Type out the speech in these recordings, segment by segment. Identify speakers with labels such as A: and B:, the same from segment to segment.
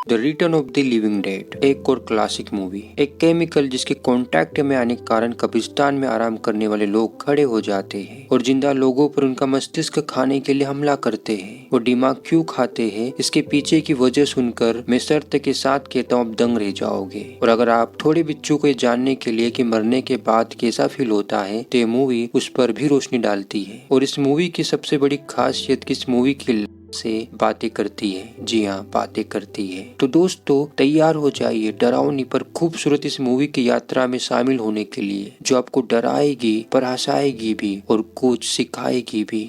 A: The return of the living dead, एक और classic movie. एक केमिकल जिसके कांटेक्ट में आने के कारण कब्रिस्तान में आराम करने वाले लोग खड़े हो जाते हैं और जिंदा लोगों पर उनका मस्तिष्क खाने के लिए हमला करते हैं। वो दिमाग क्यों खाते हैं, इसके पीछे की वजह सुनकर मैं शर्त के साथ कहता हूँ आप दंग रह जाओगे। और अगर आप थोड़े बच्चों को जानने के लिए कि मरने के बाद कैसा फील होता है तो ये मूवी उस पर भी रोशनी डालती है। और इस मूवी की सबसे बड़ी खासियत कि इस मूवी की से बातें करती है। जी हाँ, बातें करती है। तो दोस्तों तैयार हो जाइए डरावनी पर खूबसूरत इस मूवी की यात्रा में शामिल होने के लिए, जो आपको डराएगी पर हंसाएगी भी और कुछ सिखाएगी भी।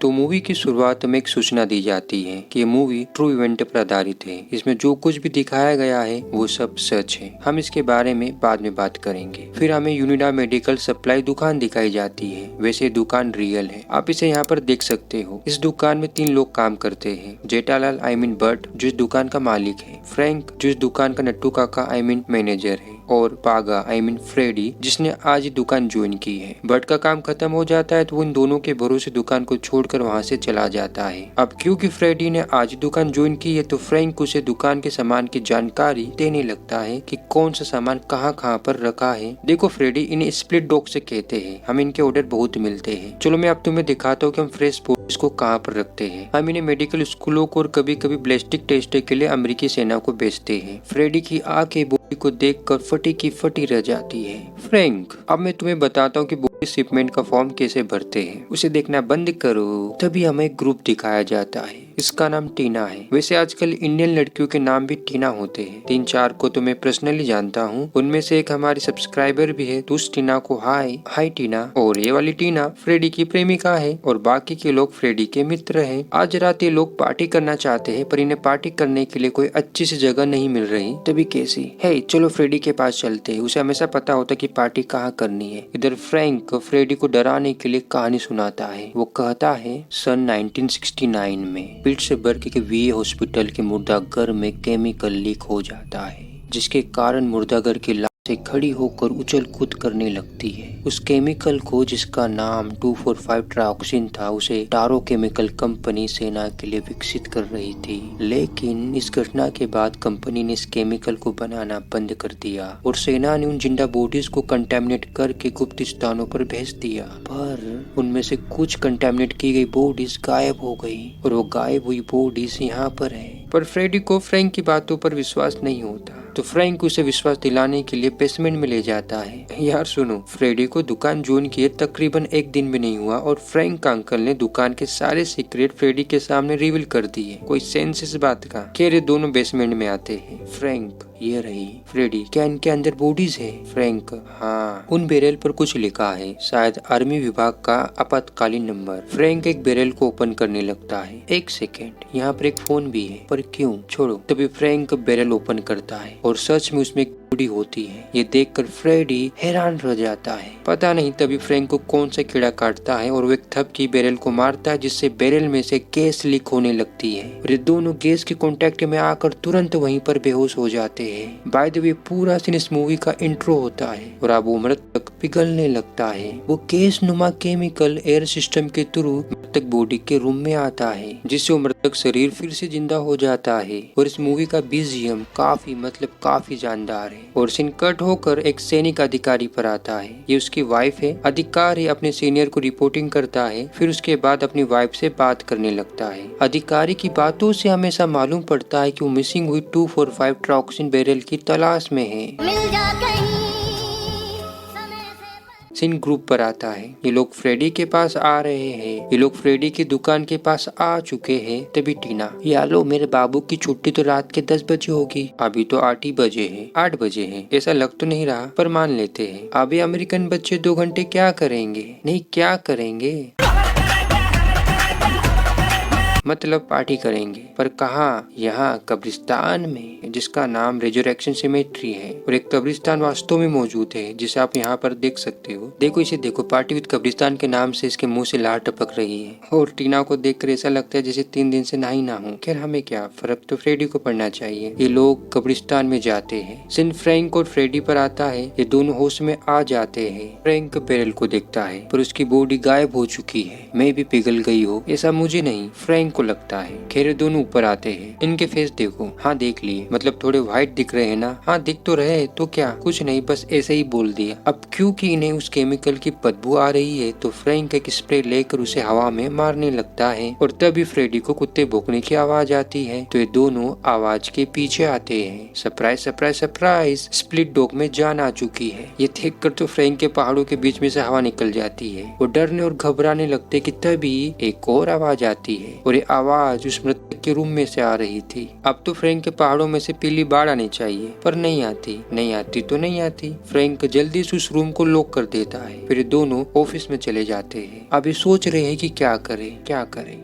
A: तो मूवी की शुरुआत में एक सूचना दी जाती है कि ये मूवी ट्रू इवेंट पर आधारित है। इसमें जो कुछ भी दिखाया गया है वो सब सच है। हम इसके बारे में बाद में बात करेंगे। फिर हमें यूनिडा मेडिकल सप्लाई दुकान दिखाई जाती है। वैसे दुकान रियल है, आप इसे यहाँ पर देख सकते हो। इस दुकान में 3 लोग काम करते हैं। जेठालाल बट जो इस दुकान का मालिक है, फ्रैंक जो इस दुकान का नट्टू काका मैनेजर है, और पागा फ्रेडी जिसने आज ही दुकान ज्वाइन की है। बट का काम खत्म हो जाता है तो वो इन दोनों के भरोसे दुकान को छोड़कर वहाँ से चला जाता है। अब क्योंकि फ्रेडी ने आज दुकान ज्वाइन की है तो फ्रैंक उसे दुकान के सामान की जानकारी देने लगता है कि कौन सा सामान कहाँ पर रखा है। देखो फ्रेडी, इन्हें स्प्लिट डॉग से कहते हैं। हम इनके ऑर्डर बहुत मिलते हैं। चलो मैं अब तुम्हें दिखाता हूँ कि हम फ्रेश बॉडीज को कहाँ पर रखते हैं। हम इन्हें मेडिकल स्कूलों को और कभी कभी बैलिस्टिक टेस्ट के लिए अमेरिकी सेना को बेचते हैं। फ्रेडी की आंखें बॉडी को देखकर फटी की फटी रह जाती है। फ्रैंक, अब मैं तुम्हें बताता हूँ कि बॉडी शिपमेंट का फॉर्म कैसे भरते हैं। उसे देखना बंद करो। तभी हमें एक ग्रुप दिखाया जाता है। इसका नाम टीना है। वैसे आजकल इंडियन लड़कियों के नाम भी टीना होते हैं। 3-4 को तो मैं पर्सनली जानता हूँ। उनमें से एक हमारी सब्सक्राइबर भी है। तो उस टीना को हाय टीना। और ये वाली टीना फ्रेडी की प्रेमिका है और बाकी के लोग फ्रेडी के मित्र हैं। आज रात ये लोग पार्टी करना चाहते हैं पर इन्हें पार्टी करने के लिए कोई अच्छी सी जगह नहीं मिल रही। तभी कैसी है, चलो फ्रेडी के पास चलते हैं। उसे हमेशा पता होता कि पार्टी कहाँ करनी है। इधर फ्रैंक फ्रेडी को डराने के लिए कहानी सुनाता है। वो कहता है सन 1969 में पिट्सबर्ग के वीए हॉस्पिटल के मुर्दाघर में केमिकल लीक हो जाता है, जिसके कारण मुर्दाघर की लाशें खड़ी होकर उछल कूद करने लगती है। उस केमिकल को, जिसका नाम 2,4,5 ट्रायोक्सिन था, उसे टारो केमिकल कंपनी सेना के लिए विकसित कर रही थी। लेकिन इस घटना के बाद कंपनी ने इस केमिकल को बनाना बंद कर दिया और सेना ने उन जिंदा बॉडीज को कंटेमिनेट करके गुप्त स्थानों पर भेज दिया। पर उनमें से कुछ कंटेमिनेट की गई बॉडीज गायब हो गई और वो गायब हुई बॉडीज यहाँ पर है। पर फ्रेडी को फ्रैंक की बातों पर विश्वास नहीं होता तो फ्रैंक उसे विश्वास दिलाने के लिए बेसमेंट में ले जाता है। यार सुनो, फ्रेडी को दुकान ज्वाइन किए तकरीबन 1 दिन भी नहीं हुआ और फ्रैंक का अंकल ने दुकान के सारे सीक्रेट फ्रेडी के सामने रिवील कर दिए। कोई सेंस इस बात का? खैर ये दोनों बेसमेंट में आते हैं। फ्रैंक, ये रही। फ्रेडी, क्या इनके अंदर बॉडीज है? फ्रैंक, हाँ, उन बैरल पर कुछ लिखा है, शायद आर्मी विभाग का आपातकालीन नंबर। फ्रैंक एक बैरल को ओपन करने लगता है। 1 सेकेंड, यहाँ पर एक फोन भी है, पर क्यों? छोड़ो। तभी फ्रैंक बैरल ओपन करता है और सच में उसमें बॉडी होती है। ये देखकर फ्रेडी हैरान रह जाता है। पता नहीं तभी फ्रैंक को कौन सा कीड़ा काटता है और वो एक थपकी बैरल को मारता है, जिससे बैरल में से गैस लीक होने लगती है और ये दोनों गैस के कांटेक्ट में आकर तुरंत वहीं पर बेहोश हो जाते हैं। बाय द वे, पूरा सीन इस मूवी का इंट्रो होता है और अब वो मृतक पिघलने लगता है। वो गैस नुमा केमिकल एयर सिस्टम के थ्रू मृतक बॉडी के रूम में आता है, जिससे वो मृतक शरीर फिर से जिंदा हो जाता है। और इस मूवी का बीजीएम काफी जानदार है। और सीन कट होकर एक सैनिक अधिकारी पर आता है। ये उसकी वाइफ है। अधिकारी अपने सीनियर को रिपोर्टिंग करता है, फिर उसके बाद अपनी वाइफ से बात करने लगता है। अधिकारी की बातों से हमेशा मालूम पड़ता है कि वो मिसिंग हुई 2,4,5 ट्रायोक्सिन बैरल की तलाश में है। सीन ग्रुप पर आता है। ये लोग फ्रेडी के पास आ रहे हैं। ये लोग फ्रेडी की दुकान के पास आ चुके हैं। तभी टीना, यालो मेरे बाबू की छुट्टी तो रात के 10 बजे होगी। अभी तो 8 ही बजे है। 8 बजे है ऐसा लग तो नहीं रहा, पर मान लेते हैं। अभी अमेरिकन बच्चे 2 घंटे क्या करेंगे? नहीं, क्या करेंगे मतलब पार्टी करेंगे। पर कहाँ? यहाँ कब्रिस्तान में, जिसका नाम रेजरेक्शन सिमेट्री है। और एक कब्रिस्तान वास्तव में मौजूद है जिसे आप यहाँ पर देख सकते हो। देखो इसे देखो, पार्टी विद कब्रिस्तान के नाम से इसके मुंह से लार टपक रही है। और टीना को देखकर ऐसा लगता है जैसे 3 दिन से नहाई ना हो। खैर हमें क्या फर्क, तो फ्रेडी को पड़ना चाहिए। ये लोग कब्रिस्तान में जाते हैं। सिन फ्रैंक और फ्रेडी पर आता है। ये दोनों होश में आ जाते हैं। फ्रैंक बैरल को देखता है पर उसकी बॉडी गायब हो चुकी है। मैं भी पिघल गई हो ऐसा मुझे नहीं, फ्रैंक को लगता है। खैर दोनों ऊपर आते हैं। इनके फेस देखो। हाँ देख लिए, मतलब थोड़े व्हाइट दिख रहे हैं ना। हाँ दिख तो रहे, तो क्या, कुछ नहीं, बस ऐसे ही बोल दिया। अब क्योंकि इन्हें उस केमिकल की बदबू आ रही है तो फ्रैंक एक स्प्रे लेकर उसे हवा में मारने लगता है और तभी फ्रेडी को कुत्ते भौंकने की आवाज आती है तो ये दोनों आवाज के पीछे आते हैं। Surprise surprise surprise, split dog में जान आ चुकी है। ये देखकर तो फ्रैंक के पहाड़ों के बीच में से हवा निकल जाती है। वो डरने और घबराने लगते कि तभी एक और आवाज आती है और ये आवाज उस मृतक के रूम में से आ रही थी। अब तो फ्रैंक के पहाड़ों में से पीली बाढ़ आनी चाहिए पर नहीं आती तो नहीं आती। फ्रैंक जल्दी से उस रूम को लॉक कर देता है। फिर दोनों ऑफिस में चले जाते हैं। अब ये सोच रहे हैं कि क्या करे।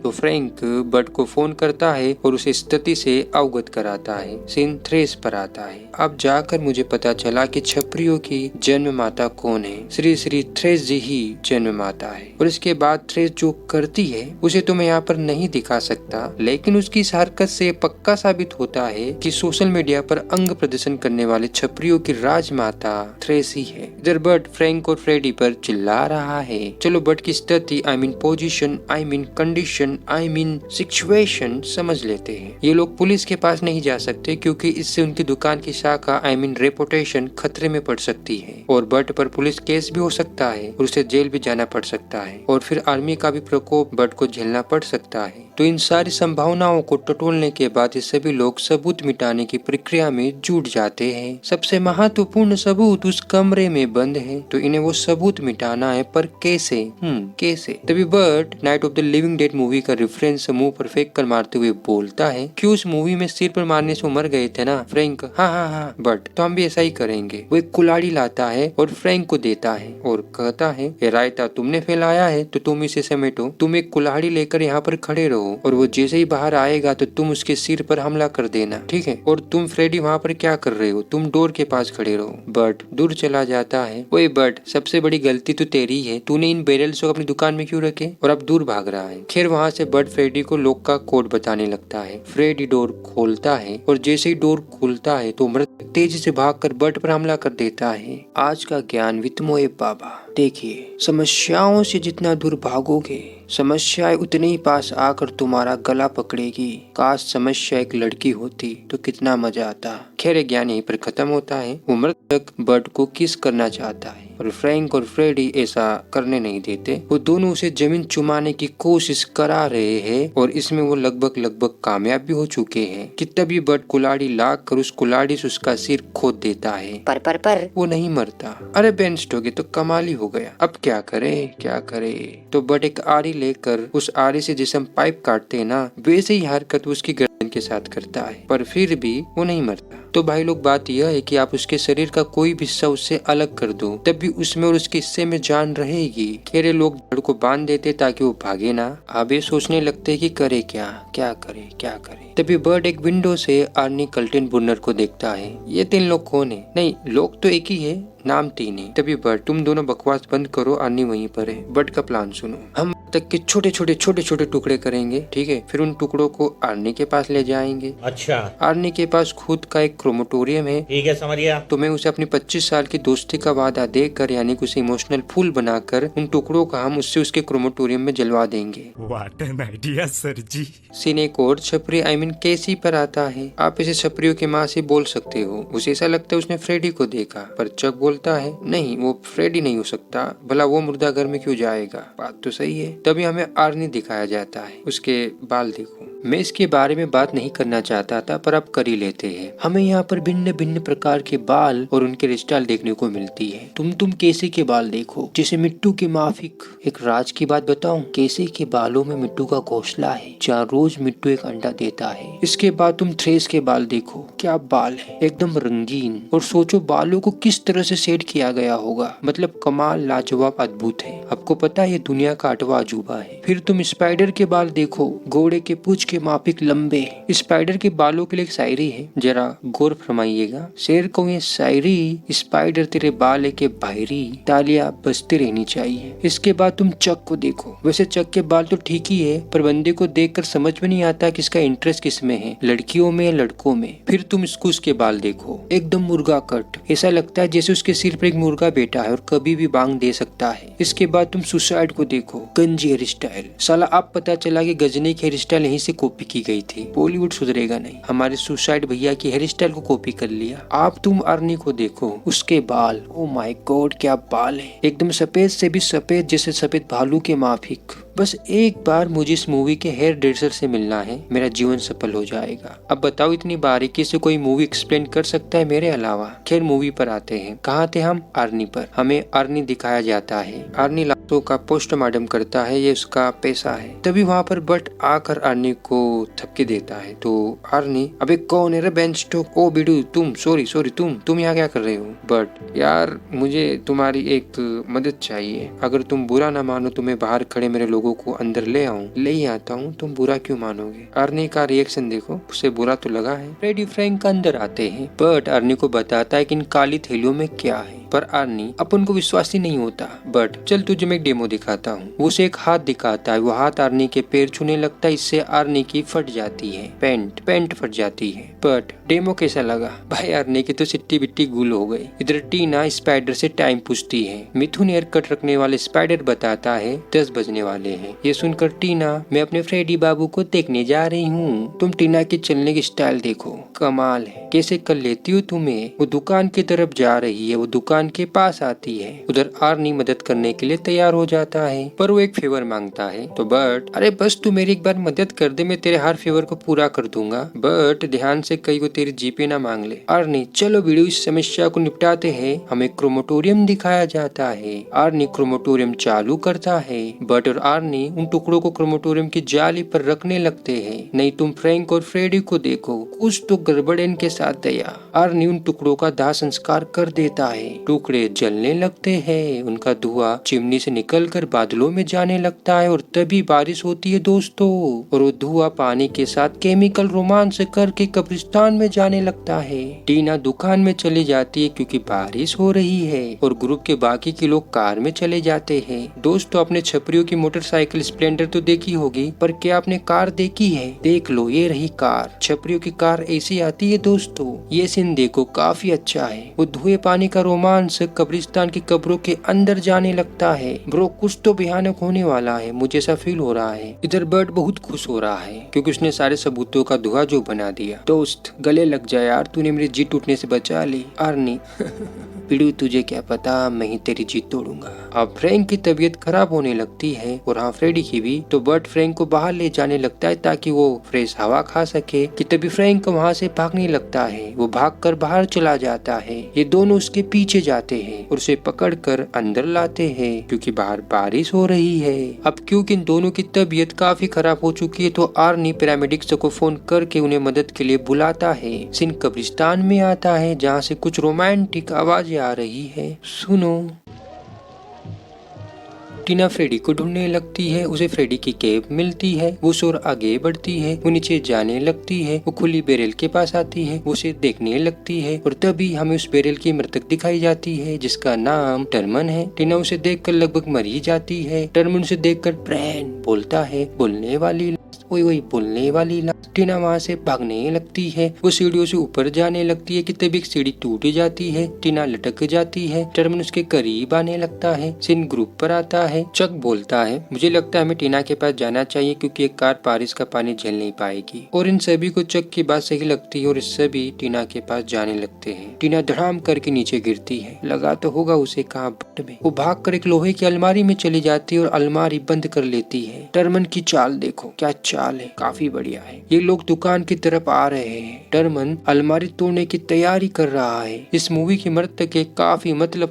A: तो फ्रैंक बट को फोन करता है और उसे स्थिति से अवगत कराता है। सीन थ्रेस पर आता है। अब जाकर मुझे पता चला कि छपरियों की जन्म माता कौन है। श्री थ्रेस जी ही जन्म माता है। और इसके बाद थ्रेस जो करती है उसे तो मैं यहाँ पर नहीं दिखा सकता, लेकिन उसकी इस हरकत से पक्का साबित होता है कि सोशल मीडिया पर अंग प्रदर्शन करने वाले छपरियों की राजमाता थ्रेस ही है। इधर बट फ्रैंक और फ्रेडी पर चिल्ला रहा है। चलो बट की स्थिति, I mean position, I mean condition, I mean situation समझ लेते हैं। ये लोग पुलिस के पास नहीं जा सकते क्योंकि इससे उनकी दुकान की शाखा, आई मीन रेपुटेशन खतरे में पड़ सकती है और बट पर पुलिस केस भी हो सकता है और उसे जेल भी जाना पड़ सकता है और फिर आर्मी का भी प्रकोप बट को झेलना पड़ सकता है। तो इन सारी संभावनाओं को टटोलने के बाद ये सभी लोग सबूत मिटाने की प्रक्रिया में जुट जाते हैं। सबसे महत्वपूर्ण सबूत उस कमरे में बंद है तो इन्हें वो सबूत मिटाना है, पर कैसे? तभी but night of the living dead movie का रेफरेंस मुंह पर फेंक कर मारते हुए बोलता है कि उस मूवी में सिर पर मारने से मर गए थे ना फ्रैंक। हाँ बट तो हम भी ऐसा ही करेंगे। वो एक कुल्हाड़ी लाता है और फ्रैंक को देता है और कहता है ये रायता तुमने फैलाया है तो तुम इसे समेटो। तुम एक कुल्हाड़ी लेकर यहाँ पर खड़े रहो और वो जैसे ही बाहर आएगा तो तुम उसके सिर पर हमला कर देना, ठीक है? और तुम फ्रेडी वहाँ पर क्या कर रहे हो? तुम डोर के पास खड़े रहो। बट दूर चला जाता है। ओए बट, सबसे बड़ी गलती तो तेरी है, तूने इन बैरल्स को अपनी दुकान में क्यों रखे? और अब दूर भाग रहा है। खैर वहाँ से बट फ्रेडी को लॉक का कोड बताने लगता है। फ्रेडी डोर खोलता है और जैसे ही डोर खुलता है तो मृतक तेजी से भागकर बट पर हमला कर देता है। आज का ज्ञान वित्तमोए बाबा। देखिए, समस्याओं से जितना दूर भागोगे समस्याएं उतने ही पास आकर तुम्हारा गला पकड़ेगी। काश समस्या एक लड़की होती तो कितना मजा आता। खैर ज्ञान यहीं पर खत्म होता है। वो मृतक बट को किस करना चाहता है और फ्रैंक और फ्रेडी ऐसा करने नहीं देते। वो दोनों उसे जमीन चुमाने की कोशिश करा रहे हैं और इसमें वो लगभग कामयाब भी हो चुके हैं कि तभी बट कुल्हाड़ी लाग कर उस कुल्हाड़ी से उसका सिर खोद देता है। पर वो नहीं मरता। अरे बेन स्टोके तो कमाल ही हो गया। अब क्या करे? तो बट एक आरी लेकर उस आरी से जैसे हम पाइप काटते हैं ना, वैसे ही हरकत उसकी गर्दन के साथ करता है, पर फिर भी वो नहीं मरता। तो भाई लोग बात यह है कि आप उसके शरीर का कोई भी हिस्सा उससे अलग कर दो, तब भी उसमें और उसके हिस्से में जान रहेगी। खेरे लोग जड़ को बांध देते ताकि वो भागे ना। अब ये सोचने लगते कि करे क्या करे। तभी बर्ड एक विंडो से आर्नी कल्टेनबर्नर को देखता है। ये 3 लोग कौन है? नहीं, लोग तो एक ही है, नाम 3 है। तभी बर्ड, तुम दोनों बकवास बंद करो, आर्नी वहीं पर है। बर्ड का प्लान सुनो। हम तक के छोटे छोटे टुकड़े करेंगे, ठीक है? फिर उन टुकड़ों को आर्नी के पास ले जाएंगे।
B: अच्छा।
A: आर्नी के पास खुद का एक क्रोमेटोरियम है,
B: ठीक है, समझ गया।
A: तो मैं उसे अपनी 25 साल की दोस्ती का वादा देकर, यानी कि उसे इमोशनल फूल बनाकर उन टुकड़ों का हम उससे उसके क्रोमेटोरियम में जलवा देंगे।
C: व्हाट एन आइडिया सर जी।
A: सीन एक और छपरी, आई मीन केसी पर आता है। आप इसे छपरियों की माँ से बोल सकते हो। उसे ऐसा लगता है उसने फ्रेडी को देखा, पर चक बोलता है नहीं, वो फ्रेडी नहीं हो सकता, भला वो मुर्दा घर में क्यों जाएगा? बात तो सही है। तभी हमें आर्नी दिखाया जाता है। उसके बाल देखो। मैं इसके बारे में बात नहीं करना चाहता था, पर अब कर ही लेते हैं। हमें यहाँ पर भिन्न भिन्न प्रकार के बाल और उनके स्टाइल देखने को मिलती है। तुम केसी के बाल देखो, जैसे मिट्टू के माफिक। एक राज की बात बताऊं, केसी के बालों में मिट्टू का घोंसला है, जहाँ रोज मिट्टू एक अंडा देता है। इसके बाद तुम थ्रेस के बाल देखो, क्या बाल है, एकदम रंगीन। और सोचो बालों को किस तरह से सेट किया गया होगा, मतलब कमाल, लाजवाब, अद्भुत है। आपको पता है ये दुनिया का 8वां अजूबा है। फिर तुम स्पाइडर के बाल देखो, घोड़े के पूंछ के माफिक लंबे। स्पाइडर के बालों के लिए एक शायरी है, जरा गौर फरमाइएगा। शेर को ये शायरी, स्पाइडर तेरे बाल के बाहरी, तालियां बजती रहनी चाहिए। इसके बाद तुम चक को देखो। वैसे चक के बाल तो ठीक ही है, पर बंदे को देखकर समझ में नहीं आता किसका इंटरेस्ट किसमें है, लड़कियों में या लड़कों में। फिर तुम स्कूस के बाल देखो, एकदम मुर्गा कट। ऐसा लगता है जैसे उसके सिर पर एक मुर्गा बैठा है और कभी भी बांग दे सकता है। इसके बाद तुम सुसाइड को देखो, गंजी हेयर स्टाइल, स्टाइल। साला अब पता चला कि गजनी की हेयर स्टाइल यहीं से कॉपी की गई थी। बॉलीवुड सुधरेगा नहीं, हमारे सुसाइड भैया की हेयर स्टाइल को कॉपी कर लिया। आप तुम अर्नी को देखो, उसके बाल, ओ माय गॉड क्या बाल है, एकदम सफेद से भी सफेद, जैसे सफेद भालू के माफिक। बस एक बार मुझे इस मूवी के हेयर ड्रेसर से मिलना है, मेरा जीवन सफल हो जाएगा। अब बताओ इतनी बारीकी से कोई मूवी एक्सप्लेन कर सकता है मेरे अलावा? खैर मूवी पर आते हैं। कहाँ थे हम? अर्नी पर। हमें अर्नी दिखाया जाता है। अर्नी लाशों का पोस्टमार्टम करता है, ये उसका पैसा है। तभी वहाँ पर बट आकर अर्नी को थपकी देता है। तो अर्नी, अबे कौन है रे बेंच स्टॉक? ओ बिडू तुम, सॉरी सॉरी तुम यहाँ क्या कर रहे हो? बट यार मुझे तुम्हारी एक मदद चाहिए, अगर तुम बुरा ना मानो तो मैं बाहर खड़े मेरे लोगों को अंदर ले आऊं। ले ही आता हूँ, तुम बुरा क्यों मानोगे? अर्नी का रिएक्शन देखो, उसे बुरा तो लगा है। फ्रेडी फ्रैंक अंदर आते हैं, बट अर्नी को बताता है कि इन काली थैलियों में क्या है, पर अर्नी अपन को विश्वास ही नहीं होता। बट चल तुझे मैं एक डेमो दिखाता हूँ। वो उसे एक हाथ दिखाता है, वो हाथ अर्नी के पैर छूने लगता है, इससे अर्नी की फट जाती है पैंट फट जाती है। बट डेमो कैसा लगा? भाई अर्नी की तो सिट्टी बिट्टी गुल हो गई। इधर टीना स्पाइडर से टाइम पूछती है। मिथुन हेयर कट रखने वाले स्पाइडर बताता है 10 बजने वाले हैं। ये सुनकर टीना, मैं अपने फ्रेडी बाबू को देखने जा रही हूँ। तुम टीना की चलने की स्टाइल देखो, कमाल है, कैसे कर लेती हो तुम्हें। वो दुकान की तरफ जा रही है, वो दुकान के पास आती है। उधर आर्नी मदद करने के लिए तैयार हो जाता है, पर वो एक फेवर मांगता है। तो बट, अरे बस तू मेरी एक बार मदद कर दे, मैं तेरे हर फेवर को पूरा कर दूंगा। बट ध्यान से कहीं वो तेरी जीपे ना मांग ले। आर्नी, चलो वीडियो इस समस्या को निपटाते हैं। हमें क्रोमोटोरियम दिखाया जाता है। आर्नी क्रोमोटोरियम चालू करता है, बट और आर्नी उन टुकड़ों को क्रोमोटोरियम की जाली पर रखने लगते हैं। नहीं तुम फ्रैंक और फ्रेडी को देखो, कुछ तो गड़बड़ इनके साथ दया। आर्नी उन टुकड़ों का दाह संस्कार कर देता है, टुकड़े जलने लगते हैं, उनका धुआं चिमनी से निकलकर बादलों में जाने लगता है और तभी बारिश होती है दोस्तों। और वो धुआं पानी के साथ केमिकल रोमांस करके कब्रिस्तान में जाने लगता है। टीना दुकान में चली जाती है क्योंकि बारिश हो रही है और ग्रुप के बाकी के लोग कार में चले जाते हैं। दोस्तों अपने छपरियों की मोटरसाइकिल स्प्लेंडर तो देखी होगी, पर क्या आपने कार देखी है? देख लो, ये रही कार। छपरियों की कार ऐसी आती है दोस्तों। ये सीन देखो, काफी अच्छा है। वो धुएं पानी का रोमांस कब्रिस्तान की कब्रों के अंदर जाने लगता है। ब्रो कुछ तो भयानक होने वाला है, मुझे ऐसा फील हो रहा है। इधर बर्ड बहुत खुश हो रहा है क्योंकि उसने सारे सबूतों का धुआं जो बना दिया। दोस्त गले लग जाए यार, तूने मेरी जीत टूटने से बचा ली। आर्नी, पिड़ू तुझे क्या पता, मैं ही तेरी जीत तोड़ूंगा। अब फ्रैंक की तबीयत खराब होने लगती है और हाँ फ्रेडी की भी। तो बर्ड फ्रैंक को बाहर ले जाने लगता है ताकि वो फ्रेश हवा खा सके। कि तभी फ्रैंक वहाँ से भागने लगता है, वो भागकर बाहर चला जाता है। ये दोनों उसके पीछे जाते हैं और उसे पकड़कर अंदर लाते हैं क्योंकि बाहर बारिश हो रही है। अब क्योंकि इन दोनों की तबीयत काफी खराब हो चुकी है, तो आर्नी पैरामेडिक्स को फोन करके उन्हें मदद के लिए बुलाता है। सीन कब्रिस्तान में आता है जहाँ से कुछ रोमांटिक आवाजें आ रही है, सुनो। टीना फ्रेडी को ढूंढने लगती है, उसे फ्रेडी की कैब मिलती है। वो शोर आगे बढ़ती है, वो नीचे जाने लगती है, वो खुली बैरल के पास आती है, वो उसे देखने लगती है और तभी हमें उस बैरल की मृतक दिखाई जाती है जिसका नाम टर्मन है। टीना उसे देखकर लगभग मर ही जाती है। टर्मन उसे देखकर ब्रैन बोलता है, बोलने वाली वही बोलने वाली लाश। टीना वहाँ से भागने लगती है, वो सीढ़ियों से ऊपर जाने लगती है कि तभी एक सीढ़ी टूट जाती है। टीना लटक जाती है, टर्मन उसके करीब आने लगता है। सीन ग्रुप पर आता है। चक बोलता है, मुझे लगता है हमें टीना के पास जाना चाहिए क्योंकि एक कार बारिश का पानी झेल नहीं पाएगी। और इन सभी को चक की बात सही लगती है और सभी टीना के पास जाने लगते हैं। टीना धड़ाम करके नीचे गिरती है, लगा तो होगा उसे कहाँ बट में। वो भागकर एक लोहे की अलमारी में चली जाती है और अलमारी बंद कर लेती है। टर्मन की चाल देखो, क्या चाल है, काफी बढ़िया है। ये लोग दुकान की तरफ आ रहे हैं। टर्मन अलमारी तोड़ने की तैयारी कर रहा है। इस मूवी की मृतक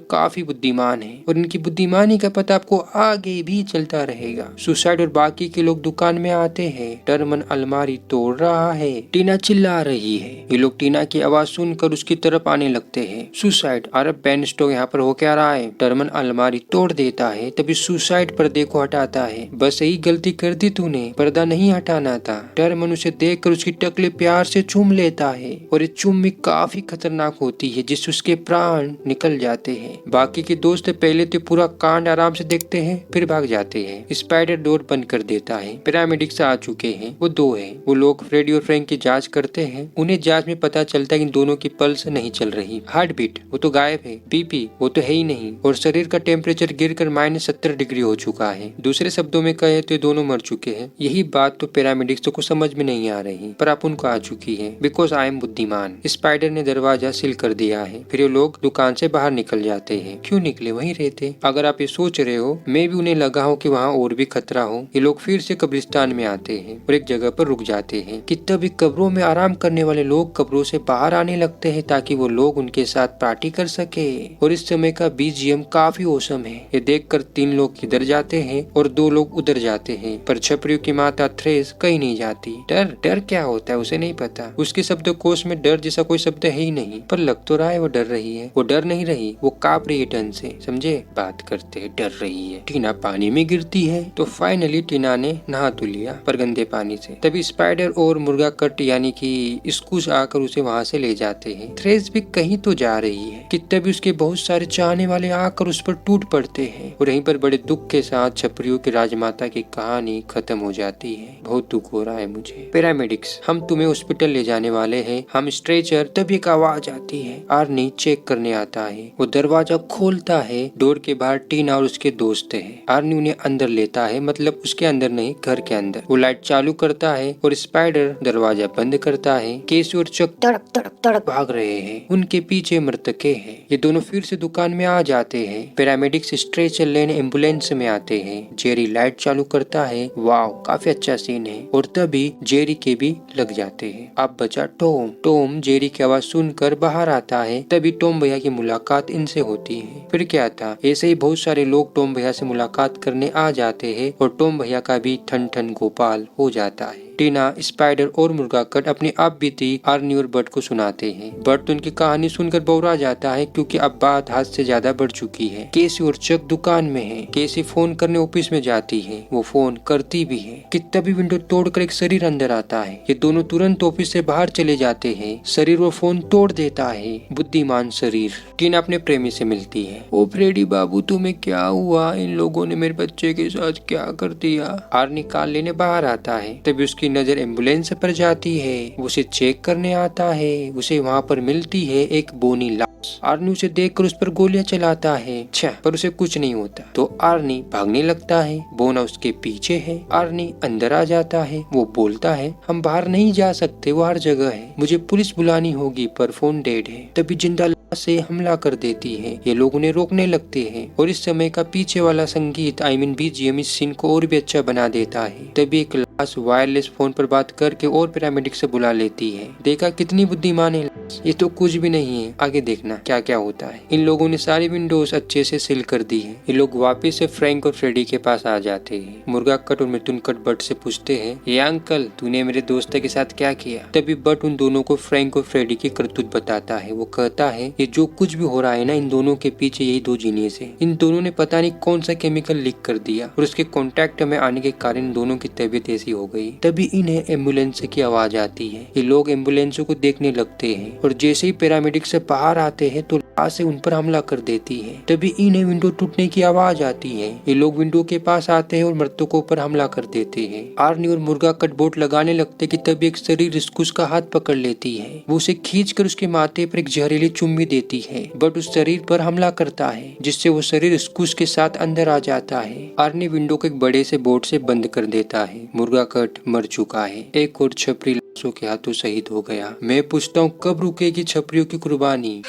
A: काफी बुद्धिमान है और इनकी बुद्धिमानी का पता आपको आगे भी चलता रहेगा। सुसाइड और बाकी के लोग दुकान में आते हैं। टर्मन अलमारी तोड़ रहा है, टीना चिल्ला रही है। ये लोग टीना की आवाज सुनकर उसकी तरफ आने लगते हैं। सुसाइड, अरे बेन स्टॉक यहाँ पर हो क्या रहा है? टर्मन अलमारी तोड़ देता है, तभी सुसाइड पर्दे को हटाता है। बस यही गलती कर दी तूने, पर्दा नहीं हटाना था। टर्मन उसे देखकर उसकी टकले प्यार से चूम लेता है और ये चुम्मी काफी खतरनाक होती है जिससे उसके प्राण निकल जाते हैं। बाकी के दोस्त पहले तो पूरा कांड आराम से देखते हैं फिर भाग जाते हैं। स्पाइडर डोर बंद कर देता है। पैरामेडिक्स आ चुके हैं, वो 2 हैं। वो लोग फ्रेडी और फ्रैंक की जांच करते हैं। उन्हें जांच में पता चलता है कि इन दोनों की पल्स नहीं चल रही। हार्ट बीट वो तो गायब है, बीपी वो तो है ही नहीं, और शरीर का टेम्परेचर गिरकर -70 डिग्री हो चुका है। दूसरे शब्दों में कहे तो ये दोनों मर चुके हैं। यही बात तो पैरामेडिक्स को समझ में नहीं आ रही, पर अब उनको आ चुकी है। बिकॉज आई एम बुद्धिमान। स्पाइडर ने दरवाजा सील कर दिया है। फिर ये लोग दुकान से बाहर निकल जाते हैं। क्यों निकले, वहीं रहते। अगर आप ये सोच रहे हो, मैं भी उन्हें लगा हो कि वहाँ और भी खतरा हो। ये लोग फिर से कब्रिस्तान में आते हैं और एक जगह पर रुक जाते हैं कि तभी कब्रों में आराम करने वाले लोग कब्रों से बाहर आने लगते हैं ताकि वो लोग उनके साथ पार्टी कर सके। और इस समय का बीजीएम काफी औसम है। ये देखकर 3 लोग इधर जाते हैं और 2 लोग उधर जाते हैं, पर छपरियों की माता थ्रेस कहीं नहीं जाती। डर डर क्या होता है उसे नहीं पता। उसके शब्दकोश में डर जैसा कोई शब्द है ही नहीं, पर लग तो रहा है वो डर रही है। वो डर नहीं रही, वो कांप रही है डर से। समझे, बात करते डर रही है। टीना पानी में गिरती है तो फाइनली टीना ने नहा तो लिया पर गंदे पानी से। तभी स्पाइडर और मुर्गा कट यानी कि स्कूश आकर उसे वहाँ से ले जाते हैं। थ्रेस भी कहीं तो जा रही है कि तभी उसके बहुत सारे चाहने वाले आकर उस पर टूट पड़ते हैं और यहीं पर बड़े दुख के साथ छपरियों की राजमाता की कहानी खत्म हो जाती है। बहुत दुख हो रहा है मुझे। पैरामेडिक्स, हम तुम्हें हॉस्पिटल ले जाने वाले हैं। हम स्ट्रेचर। तभी एक आवाज आती है। आर्नी चेक करने आता है। वो दरवाजा खोलता है। डोर के बाहर टीना और उसके दोस्त है। आर्नी उन्हें अंदर लेता है, मतलब उसके अंदर नहीं, घर के अंदर। वो लाइट चालू करता है और स्पाइडर दरवाजा बंद करता है। केसी और चक तड़क तड़क तड़क भाग रहे हैं। उनके पीछे मृतके हैं। ये दोनों फिर से दुकान में आ जाते हैं। पैरामेडिक्स स्ट्रेचर लेने एम्बुलेंस में आते हैं। जेरी लाइट चालू करता है। वाह, काफी अच्छा सीन है। और तभी जेरी के भी लग जाते हैं। अब बचा टॉम। टॉम जेरी की आवाज सुनकर बाहर आता है। तभी टॉम भैया की मुलाकात इनसे होती है। फिर क्या था, ऐसे ही बहुत सारे लोग टॉम भैया से मुलाकात करने आ जाते हैं और टॉम भैया का भी ठन ठन गोपाल हो जाता है। टीना, स्पाइडर और मुर्गा कट अपनी आप बीती आर्नी और बर्ट को सुनाते हैं। बर्ट तो उनकी कहानी सुनकर बौरा जाता है क्योंकि अब बात हाथ से ज्यादा बढ़ चुकी है। केसी और चक दुकान में है। केसी फोन करने ऑफिस में जाती है। वो फोन करती भी है कि तभी विंडो तोड़कर एक शरीर अंदर आता है। ये दोनों तुरंत ऑफिस से बाहर चले जाते हैं। शरीर वो फोन तोड़ देता है। बुद्धिमान शरीर। टीना अपने प्रेमी से मिलती है। ओ फ्रेडी बाबू, तुम्हें क्या हुआ? इन लोगों ने मेरे बच्चे के साथ क्या कर दिया? आर्नी कार लेने बाहर आता है। तभी उसकी नजर एम्बुलेंस पर जाती है। वो उसे चेक करने आता है। उसे वहाँ पर मिलती है एक बोनी लाश। आर्नी उसे देखकर उस पर गोलियां चलाता है। अच्छा, पर उसे कुछ नहीं होता तो आर्नी भागने लगता है। बोना उसके पीछे है। आर्नी अंदर आ जाता है। वो बोलता है, हम बाहर नहीं जा सकते, वो हर जगह है। मुझे पुलिस बुलानी होगी पर फोन डेड है। तभी जिंदा से हमला कर देती है। ये लोग उन्हें रोकने लगते हैं और इस समय का पीछे वाला संगीत बीजीएम इस सीन को और भी अच्छा बना देता है। तभी एक लाश वायरलेस फोन पर बात करके और पैरामेडिक से बुला लेती है। देखा कितनी बुद्धिमान है लाश। ये तो कुछ भी नहीं है, आगे देखना क्या क्या होता है। इन लोगों ने सारी विंडोज अच्छे से सील कर दी है। ये लोग वापस से फ्रैंक और फ्रेडी के पास आ जाते हैं। मुर्गा कट और मिथुन कट बट से पूछते हैं, ये अंकल तूने मेरे दोस्त के साथ क्या किया? तभी बट उन दोनों को फ्रैंक और फ्रेडी की करतूत बताता है। वो कहता है ये जो कुछ भी हो रहा है ना, इन दोनों के पीछे यही 2 जीनियस है। इन दोनों ने पता नहीं कौन सा केमिकल लीक कर दिया और उसके कांटेक्ट में आने के कारण इन दोनों की तबीयत ऐसी हो गई। तभी इन्हें एम्बुलेंस की आवाज आती है। ये लोग एम्बुलेंस को देखने लगते हैं और जैसे ही पैरामेडिक से बाहर आते हैं तो लाश से उन पर हमला कर देती है। तभी इन्हें विंडो टूटने की आवाज आती है। ये लोग विंडो के पास आते हैं और मृतकों पर हमला कर देते हैं। आर्नी और मुर्गा कट बोट लगाने लगते कि तभी एक शरीर उसका हाथ पकड़ लेती है। वो उसे खींचकर उसके माथे पर एक जहरीली चुम्मी देती है, बट उस शरीर पर हमला करता है जिससे वो शरीर स्कूस के साथ अंदर आ जाता है। आर्नी विंडो को एक बड़े से बोर्ड से बंद कर देता है। मुर्गा कट मर चुका है। एक और छपरी लाशों के हाथों शहीद हो गया। मैं पूछता हूँ कब रुकेगी छपरियों की कुर्बानी?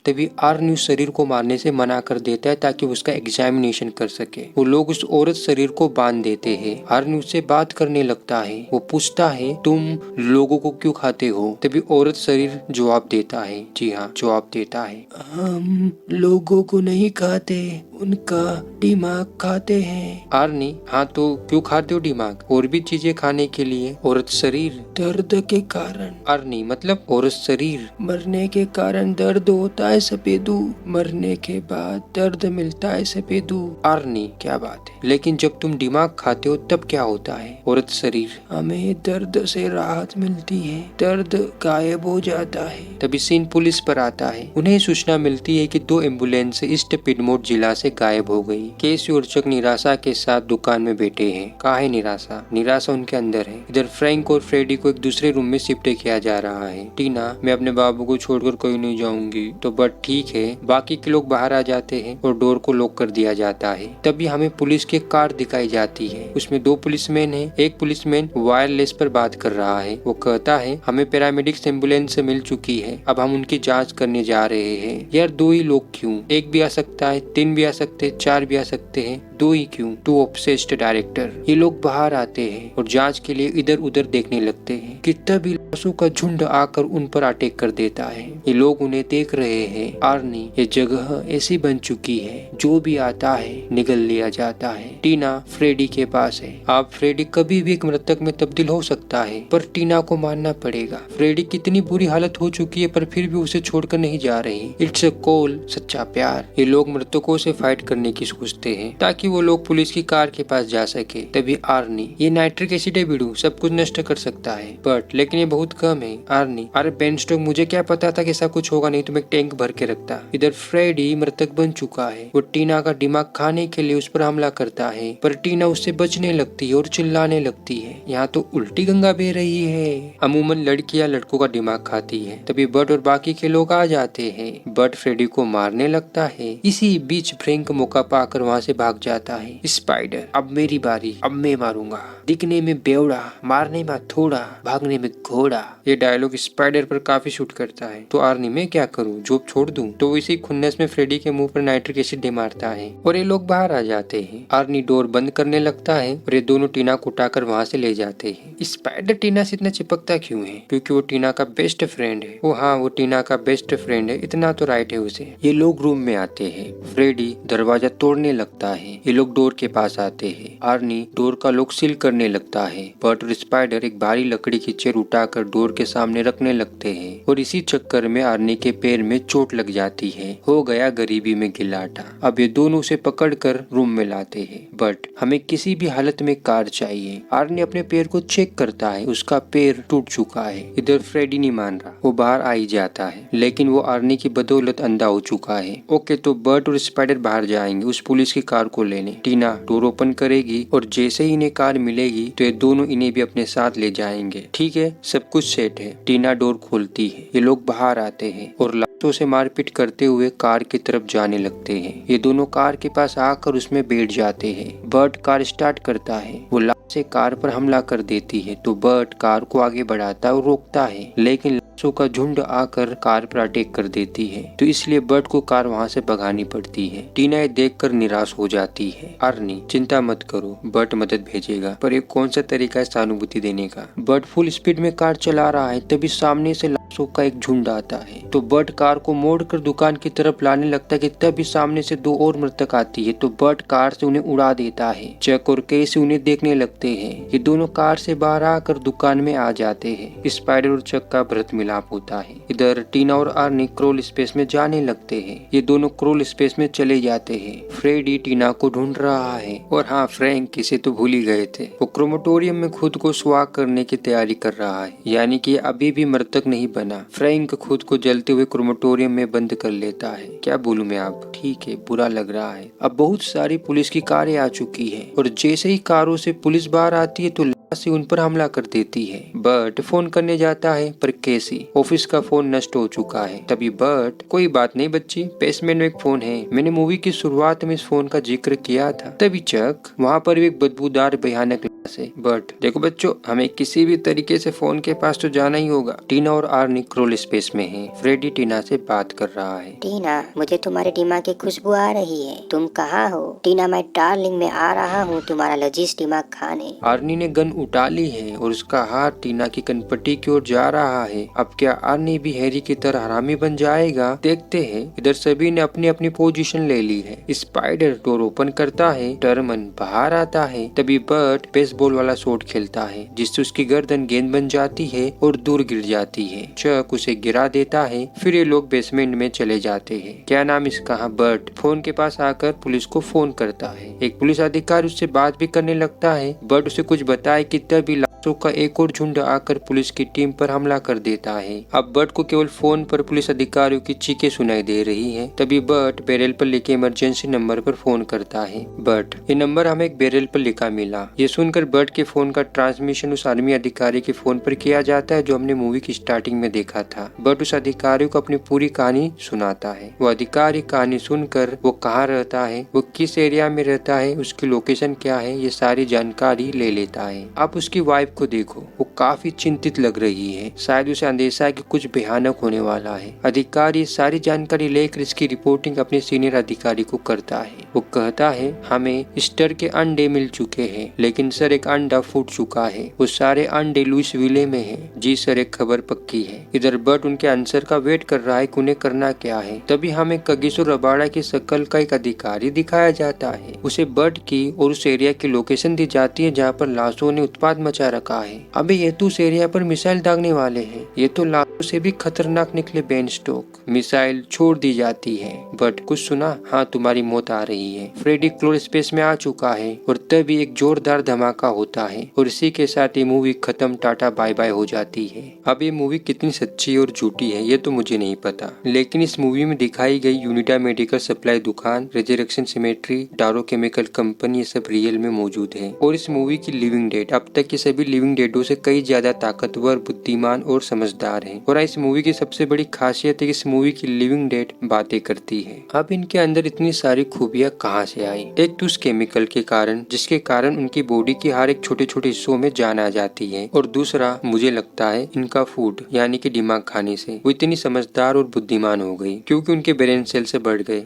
A: तभी आर्नी उस शरीर को मारने से मना कर देता है ताकि उसका एग्जामिनेशन कर सके। वो लोग उस औरत शरीर को बांध देते हैं। आर्नी उससे बात करने लगता है। वो पूछता है तुम लोगों को क्यों खाते हो? तभी औरत शरीर जवाब देता है, जी हाँ जवाब देता है, हम लोगों को नहीं खाते, उनका दिमाग खाते हैं। आर्नी, हाँ तो क्यों खाते हो दिमाग? और भी चीजें खाने के लिए। औरत शरीर दर्द के कारण। आर्नी, मतलब औरत शरीर मरने के कारण दर्द होता है सफेदू, मरने के बाद दर्द मिलता है सफेदू। आर्नी, क्या बात है, लेकिन जब तुम दिमाग खाते हो तब क्या होता है? औरत शरीर, हमें दर्द से राहत मिलती है, दर्द गायब हो जाता है। तभी सीन पुलिस पर आता है। उन्हें सूचना मिलती है कि 2 एम्बुलेंस ईस्ट पिडमोट जिला से गायब हो गई। केसी और चक निराशा के साथ दुकान में बैठे हैं। कहाँ है निराशा? निराशा उनके अंदर है। इधर फ्रैंक और फ्रेडी को एक दूसरे रूम में शिफ्ट किया जा रहा है। टीना, मैं अपने बाबू को छोड़कर कहीं नहीं जाऊंगी। तो बट ठीक है। बाकी के लोग बाहर आ जाते हैं और डोर को लॉक कर दिया जाता है। तभी हमें पुलिस की कार दिखाई जाती है। उसमें 2 पुलिसमैन हैं। एक पुलिसमैन वायरलेस पर बात कर रहा है। वो कहता है हमें पैरामेडिक्स एम्बुलेंस से मिल चुकी है, अब हम उनकी जांच करने जा रहे हैं। यार 2 ही लोग क्यों? 1 भी आ सकता है, 3 भी आ सकते हैं, 4 भी आ सकते हैं, 2 ही क्यों? Too obsessed director. ये लोग बाहर आते हैं और जांच के लिए इधर उधर देखने लगते हैं कि तभी लाशों का झुंड आकर उन पर अटैक कर देता है। ये लोग उन्हें देख रहे हैं। आर्नी, ये जगह ऐसी बन चुकी है, जो भी आता है निगल लिया जाता है। टीना फ्रेडी के पास है। आप फ्रेडी कभी भी एक मृतक में तब्दील हो सकता है, पर टीना को मानना पड़ेगा। फ्रेडी कितनी बुरी हालत हो चुकी है, पर फिर भी उसे छोड़कर नहीं जा रही। इट्स अ कॉल, सच्चा प्यार। ये लोग मृतकों से फाइट करने की सोचते हैं ताकि वो लोग पुलिस की कार के पास जा सके। तभी आर्नी, ये नाइट्रिक एसिड है बिडू, सब कुछ नष्ट कर सकता है, बट लेकिन ये बहुत कम है। आर्नी, अरे बेनस्टॉक, मुझे क्या पता था कि ऐसा कुछ होगा, नहीं तो मैं टैंक भर के रखता। इधर फ्रेडी मृतक बन चुका है। वो टीना का दिमाग खाने के लिए उस पर हमला करता है, पर टीना उससे बचने लगती है और चिल्लाने लगती है। यहाँ तो उल्टी गंगा बह रही है। अमूमन लड़कियां लड़कों का दिमाग खाती है। तभी बट और बाकी के लोग आ जाते हैं। बट फ्रेडी को मारने लगता है। इसी बीच फ्रैंक मौका पाकर वहाँ से भाग जाता है। स्पाइडर, अब मेरी बारी, अब मैं मारूंगा। दिखने में बेवड़ा, मारने में थोड़ा, भागने में घोड़ा। ये डायलॉग स्पाइडर पर काफी शूट करता है। तो आर्नी, मैं क्या करूँ, जॉब छोड़ दूं? तो इसी खुन्नस में फ्रेडी के मुंह पर नाइट्रिक एसिड दे मारता है और ये लोग बाहर आ जाते हैं। आर्नी डोर बंद करने लगता है और ये दोनों टीना को उठाकर वहाँ से ले जाते हैं। स्पाइडर टीना से इतना चिपकता क्यों है? क्योंकि वो टीना का बेस्ट फ्रेंड है। वो हाँ, वो टीना का बेस्ट फ्रेंड है, इतना तो राइट है उसे। ये लोग रूम में आते हैं। फ्रेडी दरवाजा तोड़ने लगता है। ये लोग डोर के पास आते हैं। आर्नी डोर का लॉक सील करने लगता है। बट और स्पाइडर एक भारी लकड़ी की चेयर उठाकर डोर के सामने रखने लगते हैं और इसी चक्कर में आर्नी के पैर में चोट लग जाती है। हो गया गरीबी में गिलाटा। अब ये दोनों उसे पकड़कर रूम में लाते हैं। बट हमें किसी भी हालत में कार चाहिए। आर्नी अपने पैर को चेक करता है, उसका पैर टूट चुका है। इधर फ्रेडी नहीं मान रहा, वो बाहर आ ही जाता है, लेकिन वो आर्नी की बदौलत अंधा हो चुका है। ओके, तो बर्ट और स्पाइडर बाहर जाएंगे उस पुलिस की कार को लेने। टीना डोर ओपन करेगी और जैसे ही इन्हें कार मिलेगी तो ये दोनों इन्हें भी अपने साथ ले जाएंगे। ठीक है, सब कुछ सेट है। टीना डोर खोलती है। ये लोग बाहर आते हैं और लातों से मारपीट करते हुए कार की तरफ जाने लगते हैं। ये दोनों कार के पास आकर उसमें बैठ जाते हैं। बर्ट कार स्टार्ट करता है। वो लात से कार पर हमला कर देती है तो बर्ट कार को आगे बढ़ाता और रोकता है, लेकिन लाशों का झुंड आकर कार पर अटैक कर देती है, तो इसलिए बर्ट को कार वहाँ से भगानी पड़ती है। टीना ये देखकर निराश हो जाती है। आर्नी, चिंता मत करो, बर्ट मदद भेजेगा, पर ये कौन सा तरीका है सहानुभूति देने का? बर्ट फुल स्पीड में कार चला रहा है, तभी सामने से लाशों का एक झुंड आता है। तो बर्ट कार को मोड़कर दुकान की तरफ लाने लगता है कि तभी सामने से 2 और मृतक आती है। तो बर्ट कार से उन्हें उड़ा देता है। चक और केसी उन्हें देखने लगते हैं। ये दोनों कार से बाहर आकर दुकान में आ जाते हैं। स्पाइडर और चक का भ्रत मिलाप होता है। इधर टीना और आर्नी क्रोल स्पेस में जाने लगते हैं। ये दोनों क्रोल स्पेस में चले जाते हैं। फ्रेडी टीना को ढूंढ रहा है और हाँ, फ्रैंक किसे तो भूल ही गए थे। वो क्रोमेटोरियम में खुद को स्वाग करने की तैयारी कर रहा है, यानी कि अभी भी मृतक नहीं बना। फ्रैंक खुद को जलते हुए क्रोमेटोरियम में बंद कर लेता है। क्या बोलूं मैं, आप ठीक है, बुरा लग रहा है। अब बहुत सारी पुलिस की कारें आ चुकी है और जैसे ही कारों से पुलिस बाहर आती है तो से उन पर हमला कर देती है। बर्ट फोन करने जाता है पर केसी ऑफिस का फोन नष्ट हो चुका है। तभी बर्ट, कोई बात नहीं बच्ची, बेसमेंट में एक फोन है, मैंने मूवी की शुरुआत में इस फोन का जिक्र किया था। तभी चक, वहाँ पर एक बदबूदार भयानक लाश है। बर्ट, देखो बच्चों, हमें किसी भी तरीके से फोन के पास तो जाना ही होगा। टीना और आर्नी क्रोल स्पेस में है। फ्रेडी टीना से बात कर रहा है।
B: टीना, मुझे तुम्हारे दिमाग की खुशबू आ रही है, तुम कहाँ हो? टीना, मैं डार्लिंग में आ रहा हूँ तुम्हारा लजीज दिमाग खाने।
A: आर्नी ने गन उठा ली है और उसका हाथ टीना की कनपट्टी की ओर जा रहा है। अब क्या आर्नी भी हैरी की तरह हरामी बन जाएगा? देखते हैं। इधर सभी ने अपनी अपनी पोजीशन ले ली है। स्पाइडर डोर ओपन करता है, टर्मन बाहर आता है। तभी बर्ट बेसबॉल वाला शॉट खेलता है जिससे उसकी गर्दन गेंद बन जाती है और दूर गिर जाती है। चक उसे गिरा देता है। फिर ये लोग बेसमेंट में चले जाते हैं। क्या नाम इसका? बर्ट फोन के पास आकर पुलिस को फोन करता है। एक पुलिस अधिकारी उससे बात भी करने लगता है। बर्ट उसे कुछ बताए कि तभी लाशों का एक और झुंड आकर पुलिस की टीम पर हमला कर देता है। अब बर्ट को केवल फोन पर पुलिस अधिकारियों की चीखें सुनाई दे रही है। तभी बर्ट बैरल पर लिखे इमरजेंसी नंबर पर फोन करता है। बर्ट, ये नंबर हमें एक बैरल पर लिखा मिला। ये सुनकर बर्ट के फोन का ट्रांसमिशन उस आर्मी अधिकारी के फोन पर किया जाता है जो हमने मूवी की स्टार्टिंग में देखा था। बर्ट उस अधिकारी को अपनी पूरी कहानी सुनाता है। वो अधिकारी कहानी सुनकर वो कहाँ रहता है, वो किस एरिया में रहता है, उसकी लोकेशन क्या है, ये सारी जानकारी ले लेता है। आप उसकी वाइफ को देखो, वो काफी चिंतित लग रही है। शायद उसे अंदेशा है कि कुछ भयानक होने वाला है। अधिकारी सारी जानकारी लेकर इसकी रिपोर्टिंग अपने सीनियर अधिकारी को करता है। वो कहता है हमें ईस्टर के अंडे मिल चुके हैं, लेकिन सर एक अंडा फूट चुका है। वो सारे अंडे लुइस विले में हैं। जी सर, एक खबर पक्की है। इधर बर्ट उनके आंसर का वेट कर रहा है कि उन्हें करना क्या है। तभी हमें कगिसो रबाड़ा की शक्ल का एक अधिकारी दिखाया जाता है। उसे बर्ट की और उस एरिया की लोकेशन दी जाती है जहाँ पर लाशों ने उत्पात मचा रखा है। अबे ये तो उस एरिया पर मिसाइल दागने वाले हैं। ये तो लाशों से भी खतरनाक निकले बेन स्टोक। मिसाइल छोड़ दी जाती है। बट कुछ सुना? हाँ, तुम्हारी मौत आ रही है। फ्रेडी क्लोर स्पेस में आ चुका है और तभी एक जोरदार धमाका होता है और इसी के साथ ये मूवी खत्म, टाटा बाय बाय हो जाती है। अब ये मूवी कितनी सच्ची और झूठी है ये तो मुझे नहीं पता, लेकिन इस मूवी में दिखाई गई यूनिटा मेडिकल सप्लाई दुकान, रेजरेक्शन सिमेट्री, डारो केमिकल कंपनी, ये सब रियल में मौजूद है। और इस मूवी की लिविंग डेड, अब तक के सभी लिविंग डेडों से कई ज्यादा ताकतवर, बुद्धिमान और समझदार है। और इस मूवी की सबसे बड़ी खासियत है कि इस मूवी की लिविंग डेड बातें करती है। अब इनके अंदर इतनी सारी खूबियां कहाँ से आई? एक तो उस केमिकल के कारण जिसके कारण उनकी बॉडी की हर एक छोटे छोटे हिस्सों में जान आ जाती है, और दूसरा मुझे लगता है इनका फूड यानी कि दिमाग खाने से वो इतनी समझदार और बुद्धिमान हो गई क्योंकि उनके ब्रेन सेल से बढ़ गए।